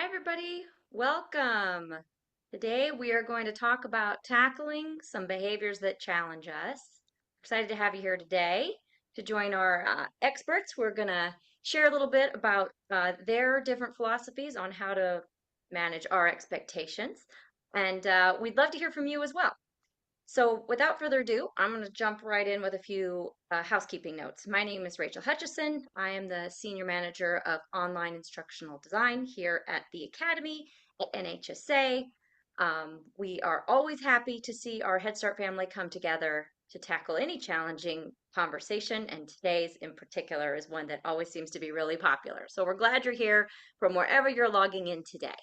Hi, everybody. Welcome. Today we are going to talk about tackling some behaviors that challenge us. Excited to have you here today to join our experts. We're going to share a little bit about their different philosophies on how to manage our expectations. And we'd love to hear from you as well. So without further ado, I'm going to jump right in with a few housekeeping notes. My name is Rachel Hutchison. I am the Senior Manager of Online Instructional Design here at the Academy at NHSA. We are always happy to see our Head Start family come together to tackle any challenging conversation, and today's in particular is one that always seems to be really popular. So we're glad you're here from wherever you're logging in today.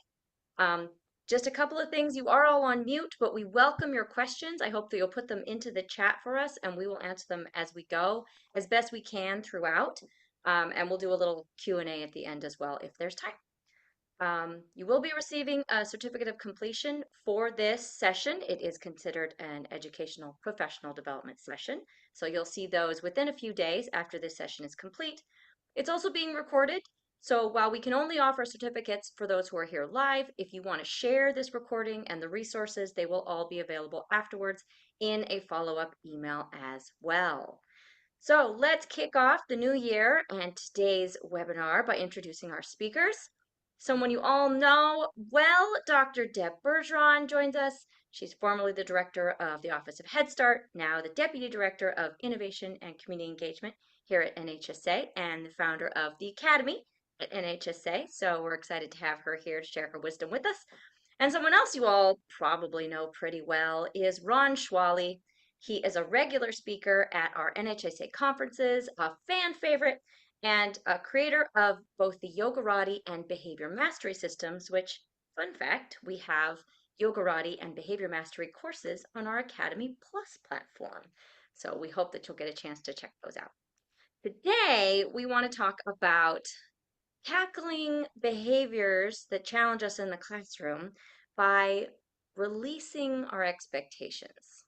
Um, just a couple of things. You are all on mute, but we welcome your questions. I hope that you'll put them into the chat for us, and we will answer them as we go, as best we can throughout. And we'll do a little Q&A at the end as well if there's time. You will be receiving a certificate of completion for this session. It is considered an educational professional development session. So you'll see those within a few days after this session is complete. It's also being recorded. So while we can only offer certificates for those who are here live, if you want to share this recording and the resources, they will all be available afterwards in a follow-up email as well. So let's kick off the new year and today's webinar by introducing our speakers. Someone you all know well, Dr. Deb Bergeron joins us. She's formerly the director of the Office of Head Start, now the Deputy Director of Innovation and Community Engagement here at NHSA and the founder of the Academy at NHSA. So we're excited to have her here to share her wisdom with us. And someone else you all probably know pretty well is Ron Schwally. He is a regular speaker at our NHSA conferences, a fan favorite, and a creator of both the Yogarati and Behavior Mastery systems, which, fun fact, we have Yogarati and Behavior Mastery courses on our Academy Plus platform. So we hope that you'll get a chance to check those out. Today, we want to talk about tackling behaviors that challenge us in the classroom by releasing our expectations.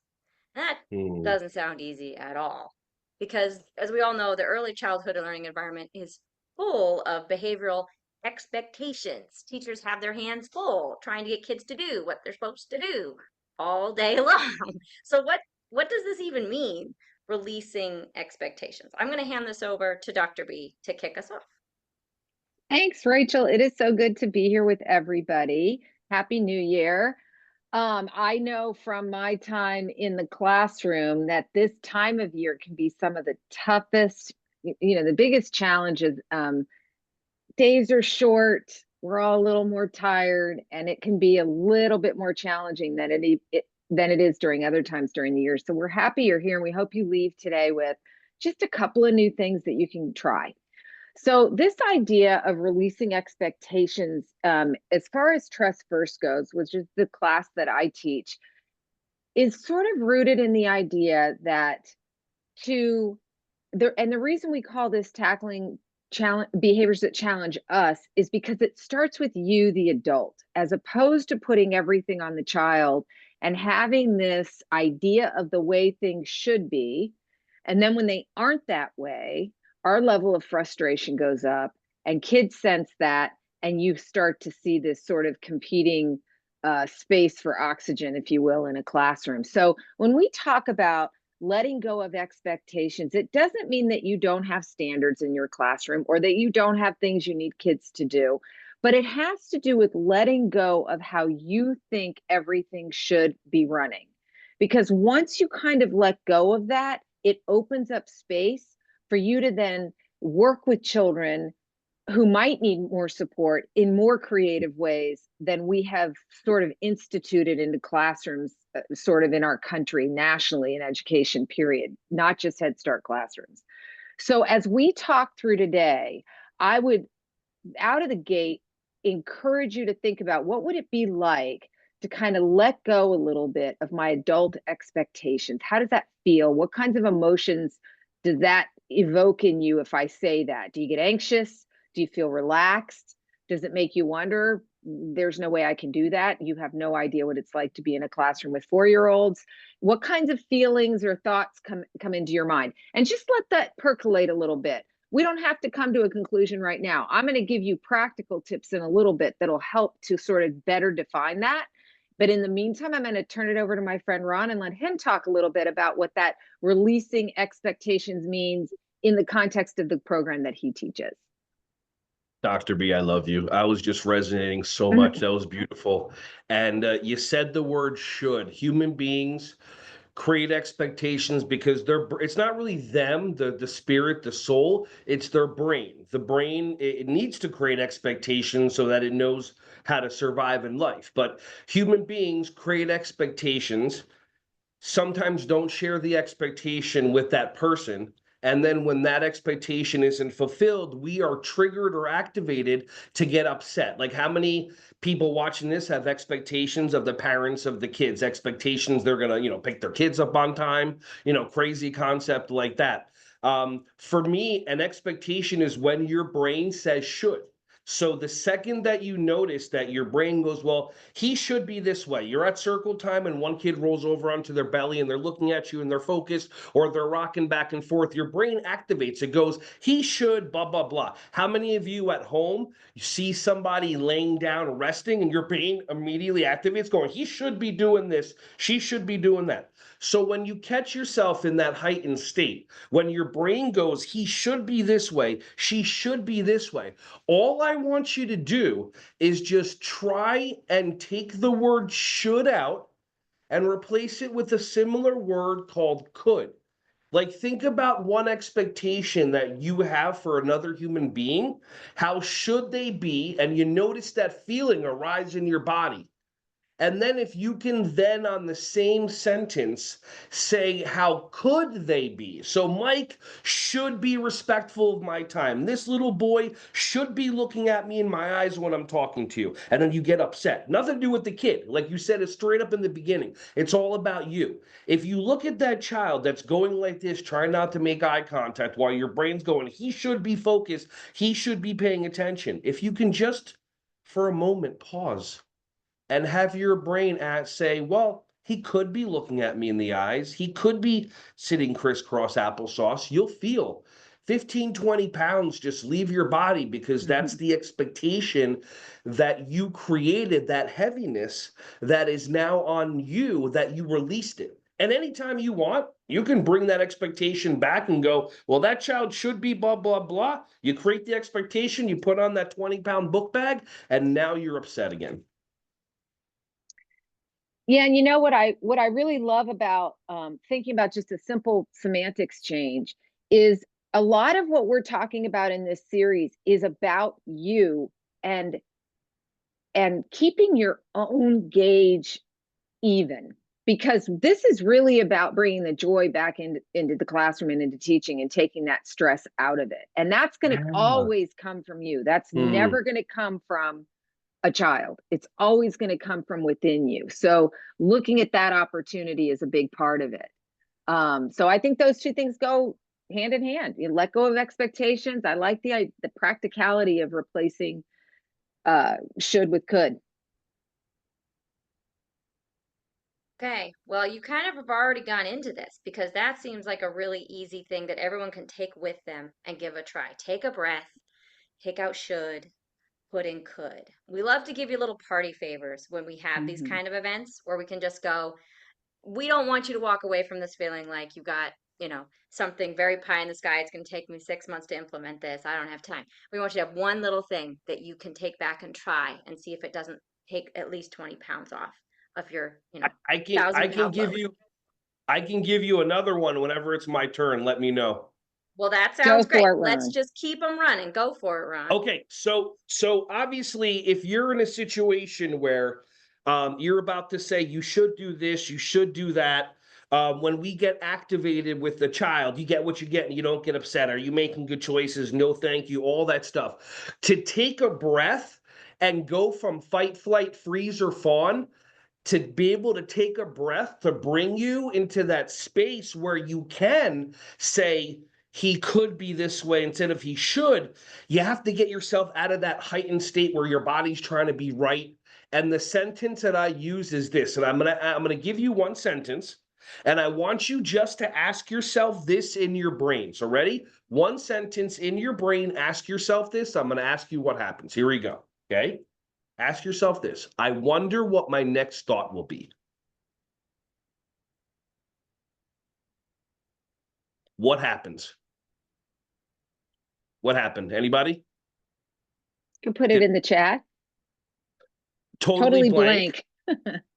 That Mm, doesn't sound easy at all because, as we all know, the early childhood learning environment is full of behavioral expectations. Teachers have their hands full trying to get kids to do what they're supposed to do all day long. So what does this even mean, releasing expectations? I'm going to hand this over to Dr. B to kick us off. Thanks, Rachel. It is so good to be here with everybody. Happy New Year. I know from my time in the classroom that this time of year can be some of the toughest, the biggest challenges. Days are short, we're all a little more tired, and it can be a little bit more challenging than it is during other times during the year. So we're happy you're here, and we hope you leave today with just a couple of new things that you can try. So this idea of releasing expectations, as far as Trust First goes, which is the class that I teach, is sort of rooted in the idea that to the reason we call this tackling challenge behaviors that challenge us is because it starts with you, the adult, as opposed to putting everything on the child and having this idea of the way things should be. And then when they aren't that way, our level of frustration goes up, and kids sense that, and you start to see this sort of competing space for oxygen, if you will, in a classroom. So when we talk about letting go of expectations, it doesn't mean that you don't have standards in your classroom or that you don't have things you need kids to do, but it has to do with letting go of how you think everything should be running. Because once you kind of let go of that, it opens up space for you to then work with children who might need more support in more creative ways than we have sort of instituted into classrooms, sort of in our country nationally in education, period, not just Head Start classrooms. So as we talk through today, I would, out of the gate, encourage you to think about what would it be like to kind of let go a little bit of my adult expectations. How does that feel? What kinds of emotions does that evoke in you if I say that? Do you get anxious? Do you feel relaxed? Does it make you wonder, there's no way I can do that? You have no idea what it's like to be in a classroom with 4-year-olds. What kinds of feelings or thoughts come into your mind? And just let that percolate a little bit. we don't have to come to a conclusion right now. I'm going to give you practical tips in a little bit that'll help to sort of better define that. But in the meantime, I'm going to turn it over to my friend Ron and let him talk a little bit about what that releasing expectations means in the context of the program that he teaches. Dr. B, I love you. I was just resonating so much. That was beautiful. And you said the word should. Human beings create expectations because it's not really them, the spirit, the soul, it's their brain. The brain, it needs to create expectations so that it knows how to survive in life. But human beings create expectations, sometimes don't share the expectation with that person. And then when that expectation isn't fulfilled, we are triggered or activated to get upset. Like, how many people watching this have expectations of the parents of the kids, expectations they're going to, pick their kids up on time, crazy concept like that. For me, an expectation is when your brain says should. So the second that you notice that your brain goes, well, he should be this way. You're at circle time and one kid rolls over onto their belly and they're looking at you and they're focused, or they're rocking back and forth. Your brain activates. It goes, he should, blah, blah, blah. How many of you at home, you see somebody laying down resting and your brain immediately activates going, he should be doing this. She should be doing that. So when you catch yourself in that heightened state, when your brain goes, he should be this way, she should be this way, all I want you to do is just try and take the word should out and replace it with a similar word called could. Like, think about one expectation that you have for another human being. How should they be? And you notice that feeling arise in your body. And then if you can then on the same sentence say, how could they be? So Mike should be respectful of my time. This little boy should be looking at me in my eyes when I'm talking to you. And then you get upset. Nothing to do with the kid. Like you said, it's straight up in the beginning. It's all about you. If you look at that child that's going like this, trying not to make eye contact while your brain's going, he should be focused. He should be paying attention. If you can just, for a moment, pause and have your brain say, well, he could be looking at me in the eyes. He could be sitting crisscross applesauce. You'll feel 15, 20 pounds just leave your body because that's the expectation that you created, that heaviness that is now on you, that you released it. And anytime you want, you can bring that expectation back and go, well, that child should be blah, blah, blah. You create the expectation, you put on that 20-pound book bag, and now you're upset again. Yeah, and you know what I really love about thinking about just a simple semantics change is a lot of what we're talking about in this series is about you and keeping your own gauge even, because this is really about bringing the joy back into the classroom and into teaching and taking that stress out of it. And that's going to always come from you. That's never going to come from a child. It's always going to come from within you. So looking at that opportunity is a big part of it. So I think those two things go hand in hand. You let go of expectations. I like the practicality of replacing should with could. Okay, well, you kind of have already gone into this because that seems like a really easy thing that everyone can take with them and give a try. Take a breath, take out should, put in could. We love to give you little party favors when we have these kind of events where we can just go, we don't want you to walk away from this feeling like you got, something very pie in the sky. It's going to take me 6 months to implement this. I don't have time. We want you to have one little thing that you can take back and try and see if it doesn't take at least 20 pounds off of your, I can give load. you another one whenever it's my turn. Let me know. Well, that sounds great. It, Let's just keep them running. Go for it, Ron. Okay, so obviously, if you're in a situation where you're about to say you should do this, you should do that, when we get activated with the child, you get what you get and you don't get upset. Are you making good choices? No, thank you. All that stuff. To take a breath and go from fight, flight, freeze, or fawn to be able to take a breath to bring you into that space where you can say, he could be this way instead of he should. You have to get yourself out of that heightened state where your body's trying to be right. And the sentence that I use is this, and I'm gonna give you one sentence, And I want you just to ask yourself this in your brain. So ready? One sentence in your brain, ask yourself this. I'm going to ask you what happens. Here we go. Okay? Ask yourself this. I wonder what my next thought will be. What happens? What happened? Anybody? You can put it in the chat. Totally blank.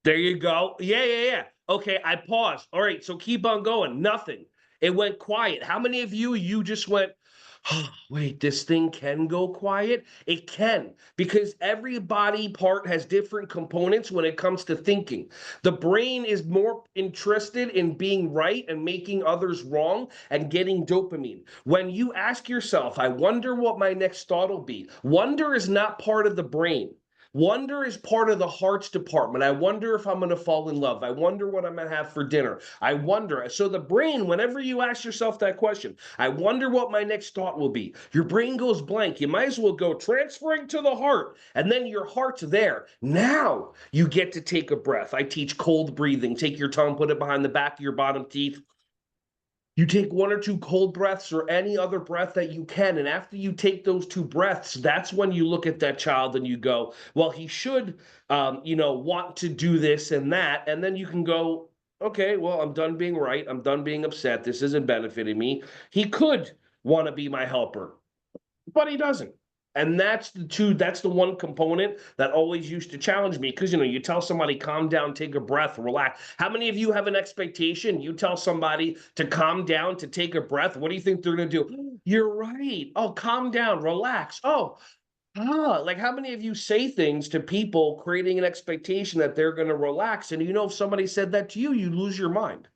There you go. Yeah. Okay, I paused. All right, so keep on going. Nothing. It went quiet. How many of you just went, oh, wait, this thing can go quiet? It can, because every body part has different components when it comes to thinking. The brain is more interested in being right and making others wrong and getting dopamine. When you ask yourself, I wonder what my next thought will be, wonder is not part of the brain. Wonder is part of the heart's department. I wonder if I'm going to fall in love. I wonder what I'm going to have for dinner. I wonder. So the brain, whenever you ask yourself that question, I wonder what my next thought will be, your brain goes blank. You might as well go transferring to the heart, and then your heart's there. Now you get to take a breath. I teach cold breathing. Take your tongue, put it behind the back of your bottom teeth. You take 1 or 2 cold breaths or any other breath that you can. And after you take those 2 breaths, that's when you look at that child and you go, well, he should, want to do this and that. And then you can go, okay, well, I'm done being right. I'm done being upset. This isn't benefiting me. He could want to be my helper, but he doesn't. And that's the one component that always used to challenge me, because you tell somebody calm down, take a breath, relax. How many of you have an expectation? You tell somebody to calm down, to take a breath, what do you think they're going to do? You're right. Oh, calm down, relax. Like how many of you say things to people creating an expectation that they're going to relax, and if somebody said that to you, you lose your mind.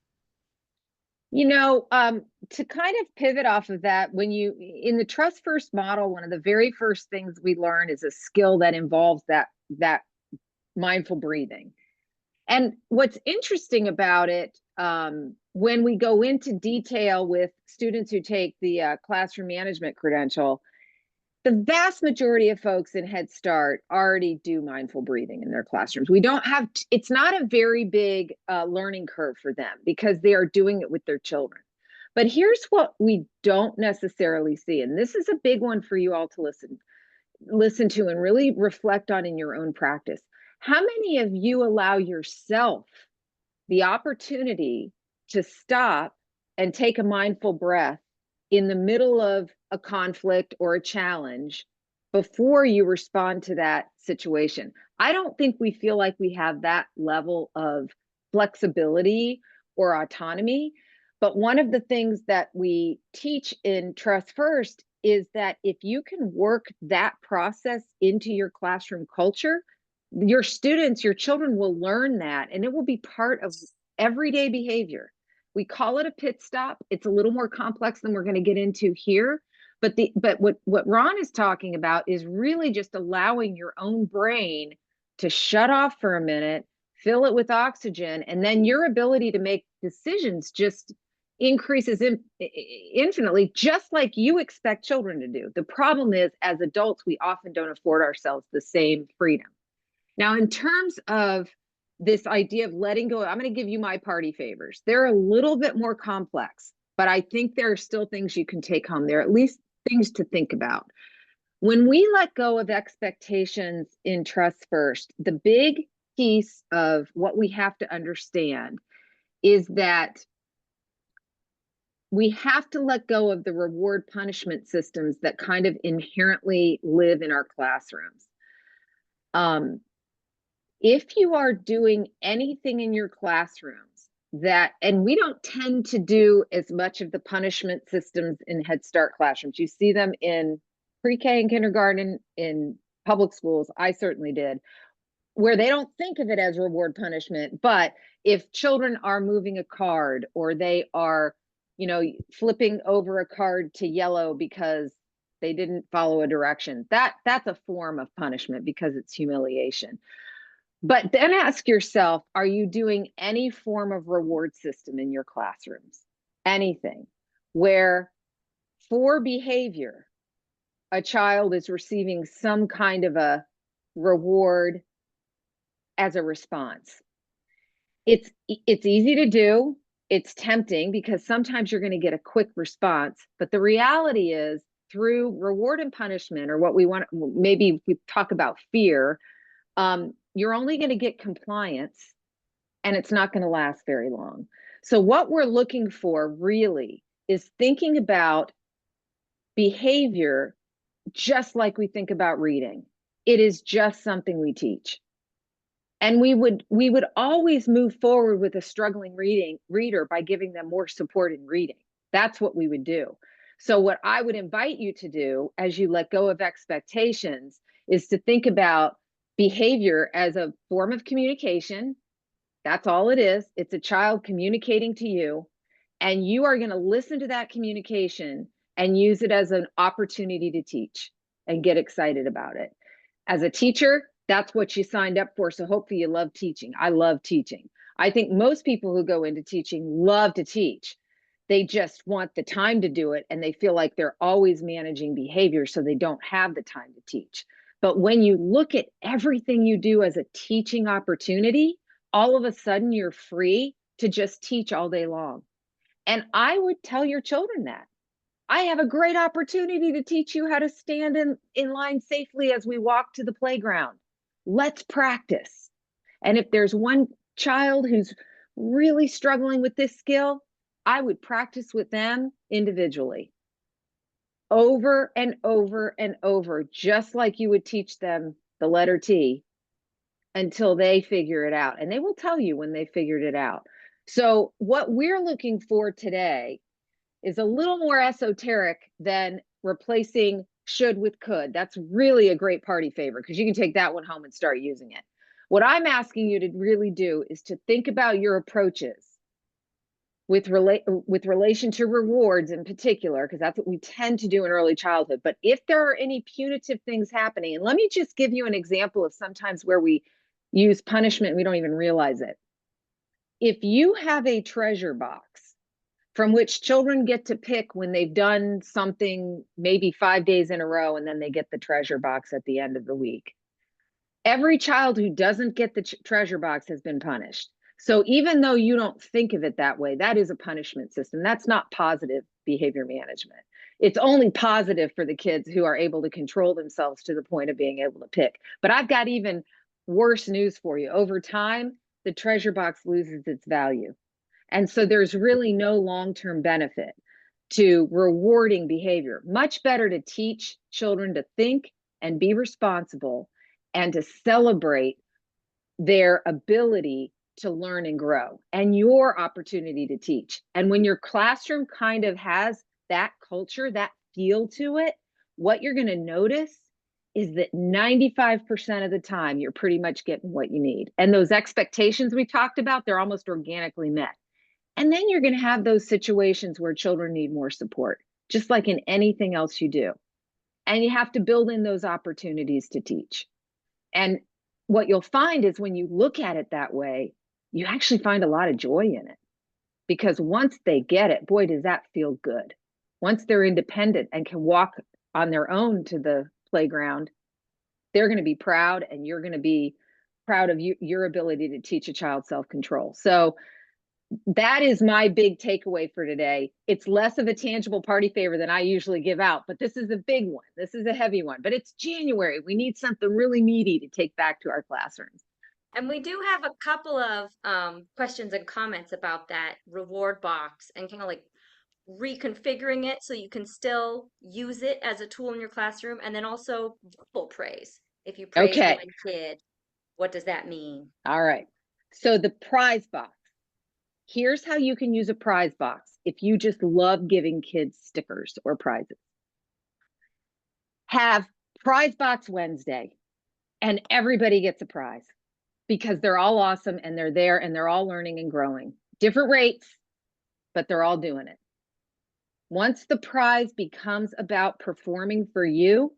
To kind of pivot off of that, in the Trust First model, one of the very first things we learn is a skill that involves that mindful breathing. And what's interesting about it, when we go into detail with students who take the classroom management credential, the vast majority of folks in Head Start already do mindful breathing in their classrooms. It's not a very big learning curve for them because they are doing it with their children. But here's what we don't necessarily see, and this is a big one for you all to listen to and really reflect on in your own practice. How many of you allow yourself the opportunity to stop and take a mindful breath in the middle of a conflict or a challenge before you respond to that situation? I don't think we feel like we have that level of flexibility or autonomy. But one of the things that we teach in Trust First is that if you can work that process into your classroom culture, your students, your children will learn that, and it will be part of everyday behavior. We call it a pit stop. It's a little more complex than we're going to get into here. But what Ron is talking about is really just allowing your own brain to shut off for a minute, fill it with oxygen, and then your ability to make decisions just increases infinitely, just like you expect children to do. The problem is, as adults, we often don't afford ourselves the same freedom. Now, in terms of this idea of letting go, I'm going to give you my party favors. They're a little bit more complex, but I think there are still things you can take home. There are at least things to think about. When we let go of expectations in Trust First, the big piece of what we have to understand is that we have to let go of the reward punishment systems that kind of inherently live in our classrooms. If you are doing anything in your classrooms and we don't tend to do as much of the punishment systems in Head Start classrooms. You see them in pre-K and kindergarten, in public schools. I certainly did, where they don't think of it as reward punishment. But if children are moving a card, or they are, flipping over a card to yellow because they didn't follow a direction, that's a form of punishment because it's humiliation. But then ask yourself, are you doing any form of reward system in your classrooms? Anything where for behavior, a child is receiving some kind of a reward as a response? It's easy to do. It's tempting because sometimes you're going to get a quick response, but the reality is through reward and punishment, or what we want, maybe we talk about fear, you're only going to get compliance, and it's not going to last very long. So what we're looking for really is thinking about behavior just like we think about reading. It is just something we teach. And we would always move forward with a struggling reader by giving them more support in reading. That's what we would do. So what I would invite you to do as you let go of expectations is to think about behavior as a form of communication. That's all it is. It's a child communicating to you, and you are going to listen to that communication and use it as an opportunity to teach and get excited about it. As a teacher, that's what you signed up for. So hopefully you love teaching. I love teaching. I think most people who go into teaching love to teach. They just want the time to do it, and they feel like they're always managing behavior, so they don't have the time to teach. But when you look at everything you do as a teaching opportunity, all of a sudden you're free to just teach all day long. And I would tell your children that. I have a great opportunity to teach you how to stand in line safely as we walk to the playground. Let's practice. And if there's one child who's really struggling with this skill, I would practice with them individually over and over and over, just like you would teach them the letter T, until they figure it out. And they will tell you when they figured it out. So what we're looking for today is a little more esoteric than replacing should with could. That's really a great party favor because you can take that one home and start using it. What I'm asking you to really do is to think about your approaches with relation to rewards in particular, because that's what we tend to do in early childhood. But if there are any punitive things happening, and let me just give you an example of sometimes where we use punishment and we don't even realize it. If you have a treasure box from which children get to pick when they've done something maybe 5 days in a row, and then they get the treasure box at the end of the week, every child who doesn't get the treasure box has been punished. So even though you don't think of it that way, that is a punishment system. That's not positive behavior management. It's only positive for the kids who are able to control themselves to the point of being able to pick. But I've got even worse news for you. Over time, the treasure box loses its value. And so there's really no long-term benefit to rewarding behavior. Much better to teach children to think and be responsible and to celebrate their ability to learn and grow and your opportunity to teach. And when your classroom kind of has that culture, that feel to it, what you're going to notice is that 95% of the time you're pretty much getting what you need. And those expectations we talked about, they're almost organically met. And then you're going to have those situations where children need more support, just like in anything else you do. And you have to build in those opportunities to teach. And what you'll find is when you look at it that way, you actually find a lot of joy in it. Because once they get it, boy, does that feel good. Once they're independent and can walk on their own to the playground, they're going to be proud, and you're going to be proud of your ability to teach a child self-control. So that is my big takeaway for today. It's less of a tangible party favor than I usually give out, but this is a big one. This is a heavy one, but it's January. We need something really meaty to take back to our classrooms. And we do have a couple of questions and comments about that reward box and kind of like reconfiguring it so you can still use it as a tool in your classroom. And then also verbal praise. If you praise Okay. one kid, what does that mean? All right. So the prize box. Here's how you can use a prize box if you just love giving kids stickers or prizes. Have Prize Box Wednesday, and everybody gets a prize because they're all awesome and they're there and they're all learning and growing. Different rates, but they're all doing it. Once the prize becomes about performing for you,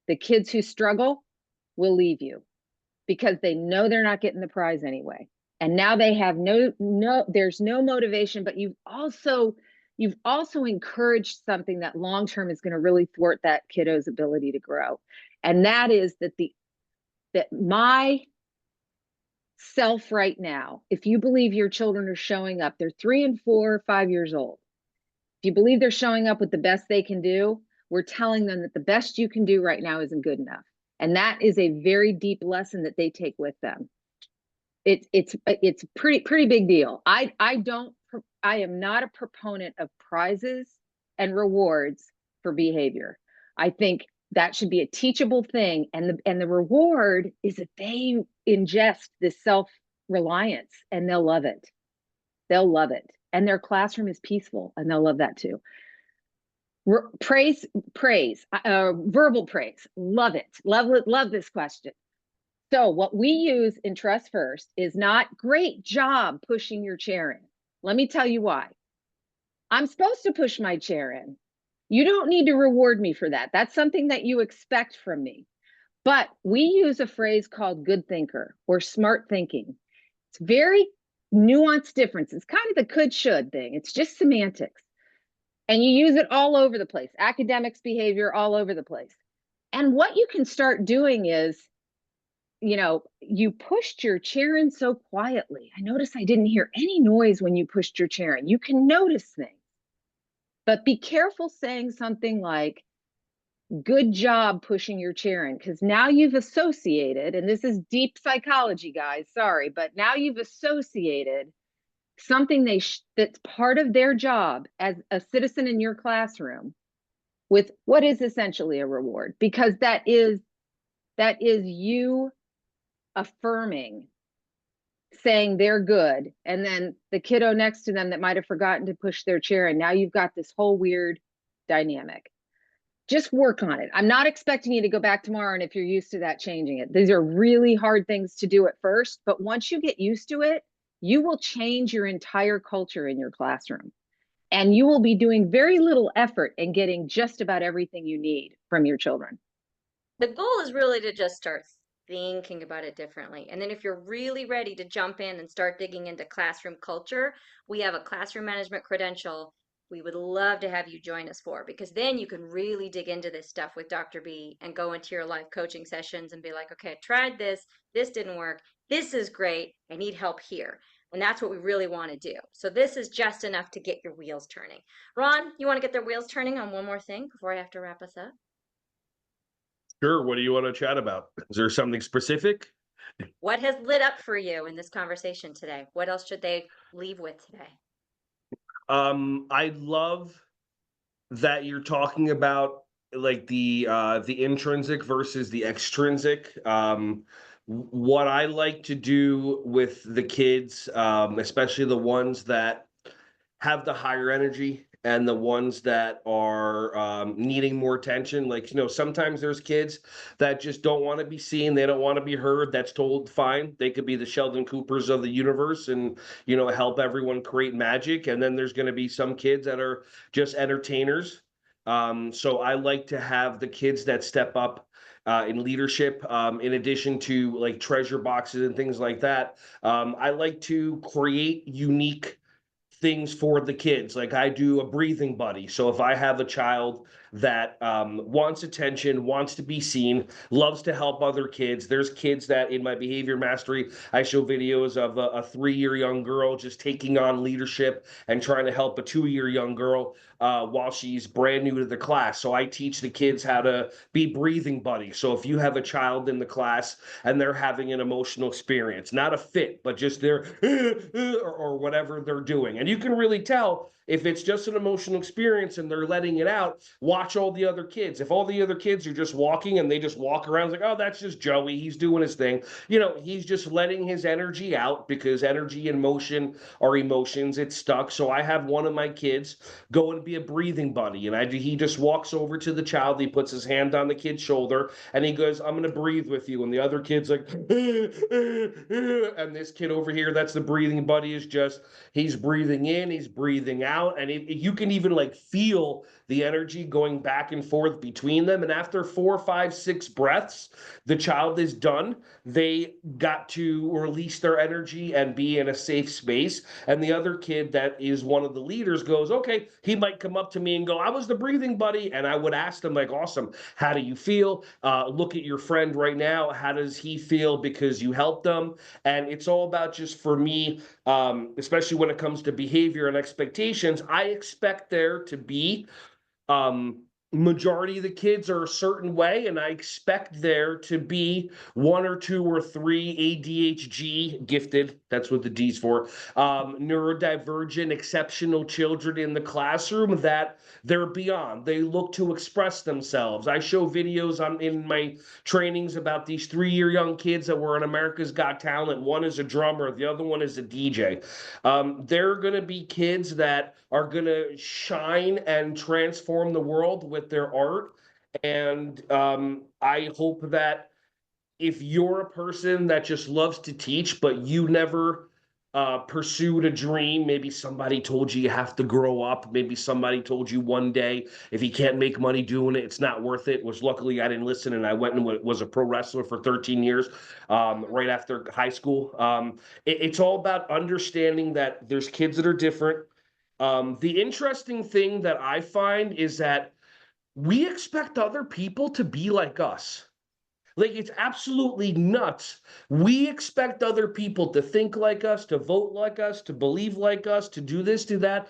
the kids who struggle will leave you because they know they're not getting the prize anyway. And now they have there's no motivation, but you've also encouraged something that long-term is going to really thwart that kiddo's ability to grow. And that is that my self right now. If you believe your children are showing up, they're 3 and 4, 5 years old. If you believe they're showing up with the best they can do, we're telling them that the best you can do right now isn't good enough. And that is a very deep lesson that they take with them. It's pretty big deal. I am not a proponent of prizes and rewards for behavior. I think that should be a teachable thing, and the reward is that they ingest this self-reliance, and they'll love it. They'll love it, and their classroom is peaceful, and they'll love that too. Praise, verbal praise, love it, love this question. So what we use in Trust First is not great job pushing your chair in. Let me tell you why. I'm supposed to push my chair in. You don't need to reward me for that. That's something that you expect from me. But we use a phrase called good thinker or smart thinking. It's very nuanced difference. It's kind of the could should thing. It's just semantics. And you use it all over the place. Academics behavior all over the place. And what you can start doing is, you pushed your chair in so quietly. I noticed I didn't hear any noise when you pushed your chair in. You can notice things, but be careful saying something like, good job pushing your chair in, because now you've associated, and this is deep psychology, guys, sorry, but now you've associated something that's part of their job as a citizen in your classroom with what is essentially a reward, because that is you affirming, saying they're good, and then the kiddo next to them that might have forgotten to push their chair, and now you've got this whole weird dynamic. Just work on it. I'm not expecting you to go back tomorrow, and if you're used to that, changing it. These are really hard things to do at first, but once you get used to it, you will change your entire culture in your classroom, and you will be doing very little effort and getting just about everything you need from your children. The goal is really to just start thinking about it differently. And then if you're really ready to jump in and start digging into classroom culture, we have a classroom management credential we would love to have you join us for, because then you can really dig into this stuff with Dr. B and go into your live coaching sessions and be like, okay, I tried this didn't work, this is great, I need help here. And that's what we really want to do. So this is just enough to get your wheels turning. Ron, you want to get their wheels turning on one more thing before I have to wrap us up? Sure. What do you want to chat about? Is there something specific? What has lit up for you in this conversation today? What else should they leave with today? I love that you're talking about like the intrinsic versus the extrinsic. What I like to do with the kids, especially the ones that have the higher energy and the ones that are needing more attention. Like, sometimes there's kids that just don't want to be seen. They don't want to be heard. That's told fine. They could be the Sheldon Coopers of the universe and, help everyone create magic. And then there's going to be some kids that are just entertainers. So I like to have the kids that step up in leadership, in addition to like treasure boxes and things like that. I like to create unique things for the kids. Like I do a breathing buddy. So if I have a child that wants attention, wants to be seen, loves to help other kids. There's kids that in my behavior mastery, I show videos of a 3-year young girl just taking on leadership and trying to help a 2-year young girl while she's brand new to the class. So I teach the kids how to be breathing buddies. So if you have a child in the class and they're having an emotional experience, not a fit, but just they're or whatever they're doing. And you can really tell if it's just an emotional experience and they're letting it out. Watch all the other kids. If all the other kids are just walking and they just walk around like, oh, that's just Joey, he's doing his thing. He's just letting his energy out, because energy and motion are emotions. It's stuck. So I have one of my kids go and be a breathing buddy. And he just walks over to the child. He puts his hand on the kid's shoulder and he goes, I'm going to breathe with you. And the other kid's like, and this kid over here, that's the breathing buddy, is just, he's breathing in, he's breathing out. And you can even like feel the energy going back and forth between them. And after 4, 5, 6 breaths, the child is done. They got to release their energy and be in a safe space. And the other kid that is one of the leaders goes, okay, he might come up to me and go, I was the breathing buddy. And I would ask them, like, awesome, how do you feel? Look at your friend right now. How does he feel because you helped them? And it's all about, just for me, especially when it comes to behavior and expectations, I expect there to be majority of the kids are a certain way, and I expect there to be 1 or 2 or 3 ADHD gifted, that's what the D's for, neurodivergent, exceptional children in the classroom that they're beyond. They look to express themselves. I show videos in my trainings about these 3-year young kids that were on America's Got Talent. One is a drummer, the other one is a DJ. They're going to be kids that are going to shine and transform the world with their art. And I hope that if you're a person that just loves to teach, but you never pursued a dream, maybe somebody told you you have to grow up, maybe somebody told you one day if you can't make money doing it, it's not worth it, which luckily I didn't listen, and I went and was a pro wrestler for 13 years right after high school. It's all about understanding that there's kids that are different. The interesting thing that I find is that we expect other people to be like us. Like, it's absolutely nuts. We expect other people to think like us, to vote like us, to believe like us, to do this, do that.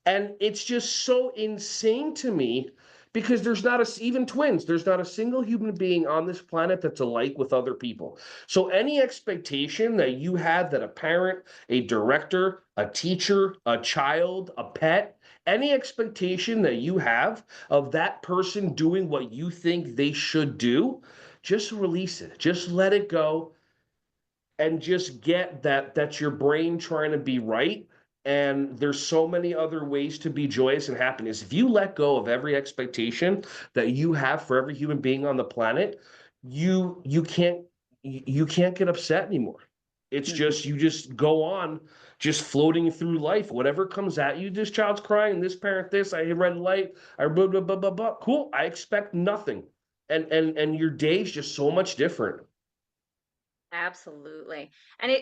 And it's just so insane to me, because there's not even twins, there's not a single human being on this planet that's alike with other people. So any expectation that you have that a parent, a director, a teacher, a child, a pet, any expectation that you have of that person doing what you think they should do, just release it. Just let it go, and just get that that's your brain trying to be right. And there's so many other ways to be joyous and happiness. If you let go of every expectation that you have for every human being on the planet, you can't get upset anymore. It's just, you just go on, just floating through life. Whatever comes at you, this child's crying, this parent this, I read light, I blah blah blah blah blah. Cool. I expect nothing. And your day's just so much different. Absolutely. And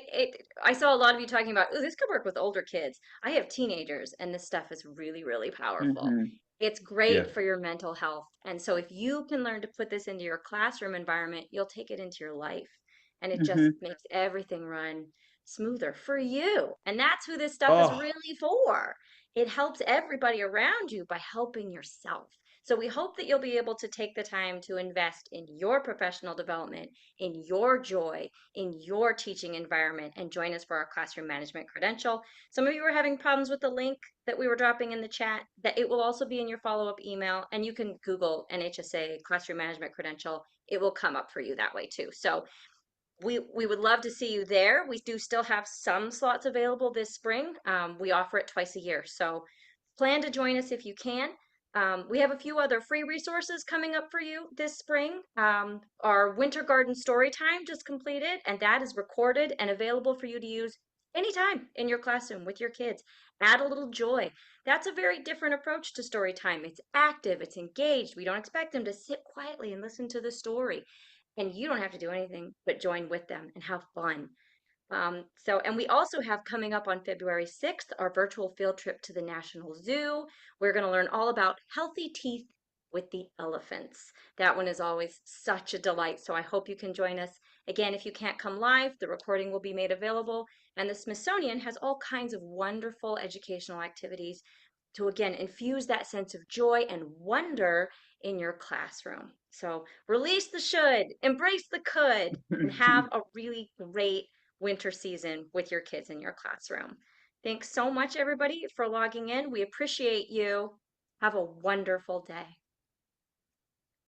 I saw a lot of you talking about, oh, this could work with older kids. I have teenagers, and this stuff is really, really powerful. Mhm. It's Yeah. great for your mental health. And so if you can learn to put this into your classroom environment, you'll take it into your life. And it just Mhm. makes everything run smoother for you. And that's who this stuff is Oh, really for. It helps everybody around you by helping yourself. So we hope that you'll be able to take the time to invest in your professional development, in your joy, in your teaching environment, and join us for our classroom management credential. Some of you are having problems with the link that we were dropping in the chat, that it will also be in your follow-up email, and you can Google NHSA classroom management credential. It will come up for you that way too. So we would love to see you there. We do still have some slots available this spring. We offer it twice a year. So plan to join us if you can. We have a few other free resources coming up for you this spring. Our Winter Garden story time just completed, and that is recorded and available for you to use anytime in your classroom with your kids. Add a little joy. That's a very different approach to story time. It's active, it's engaged. We don't expect them to sit quietly and listen to the story. And you don't have to do anything but join with them and have fun. And we also have coming up on February 6th, our virtual field trip to the National Zoo. We're going to learn all about healthy teeth with the elephants. That one is always such a delight. So I hope you can join us. Again, if you can't come live, the recording will be made available. And the Smithsonian has all kinds of wonderful educational activities to, again, infuse that sense of joy and wonder in your classroom. So release the should, embrace the could, and have a really great winter season with your kids in your classroom. Thanks so much, everybody, for logging in. We appreciate you. Have a wonderful day.